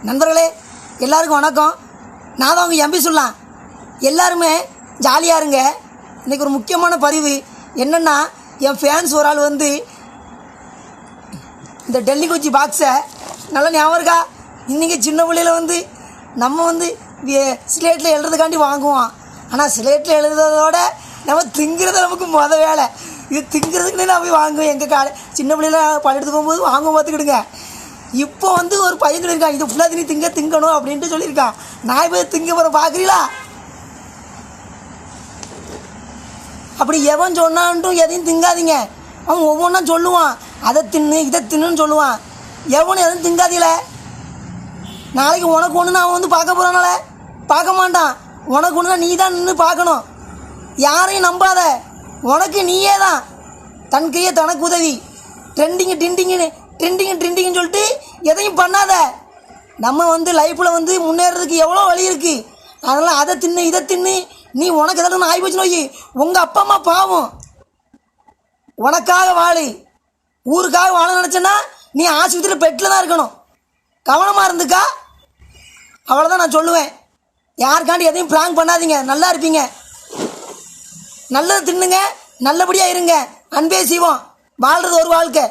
நண்பர்களே எல்லாருக்கும் வணக்கம். நான் தான் உங்கள் எம்பி சொல்லலாம். எல்லாருமே ஜாலியாக இருங்க. இன்றைக்கி ஒரு முக்கியமான பதிவு என்னென்னா, என் ஃபேன்ஸ் ஒரு ஆள் வந்து இந்த டெல்லி குச்சி பாக்ஸை நல்லா ஞாபகம் இருக்கா? இன்றைக்கி சின்ன பிள்ளையில் வந்து நம்ம வந்து ஸ்லேட்டில் எழுதுறதுக்காண்டி வாங்குவோம். ஆனால் ஸ்லேட்டில் எழுதுறதோட நம்ம திங்கிறத நமக்கு வேலை. இது திங்கிறதுக்குன்னே நான் போய் வாங்குவேன். எங்கள் சின்ன பிள்ளையில் பள்ளியெடுத்து போகும்போது வாங்குவோம், பார்த்துக்கிடுங்க. இப்போ வந்து ஒரு பையன் சொல்லியிருக்கான், இது ஃபுல்லாக நீ திங்கணும் அப்படின்ட்டு சொல்லியிருக்கான். நான் போய் திங்க போகிற பார்க்குறீங்களா? அப்படி எவன் சொன்னான்ட்டும் எதையும் திங்காதீங்க. அவன் ஒவ்வொன்றா சொல்லுவான், அதை தின்னு இதை தின்னுன்னு சொல்லுவான். எவனும் எதுவும் திங்காதீங்கள. நாளைக்கு உனக்கு ஒன்று நான் வந்து பார்க்க போகிறனால பார்க்க மாட்டான். உனக்கு ஒன்று நீ தான் நின்று பார்க்கணும். யாரையும் நம்பாத. உனக்கு நீயே தான் தன் கையை தனக்கு உதவி. ட்ரெண்டிங்குன்னு சொல்லிட்டு எதையும் பண்ணாத. நம்ம வந்து லைஃப்பில் வந்து முன்னேறதுக்கு எவ்வளோ வழி இருக்குது. அதனால் அதை தின்னு இதை தின்னு நீ உனக்கு எதாவது ஆகி போச்சு நோய். உங்கள் அப்பா அம்மா பாவம். உனக்காக வாழு. ஊருக்காக வாழ நினச்சேன்னா நீ ஆஸ்பத்திரியில் பெட்டில் தான் இருக்கணும். கவனமாக இருந்துக்கா. அவ்வளோதான் நான் சொல்லுவேன். யாருக்காண்டி எதையும் பிளான் பண்ணாதீங்க. நல்லா இருப்பீங்க. நல்லதை தின்னுங்க, நல்லபடியாக இருங்க. அன்பே செய்வோம். வாழ்கிறது ஒரு வாழ்க்கை.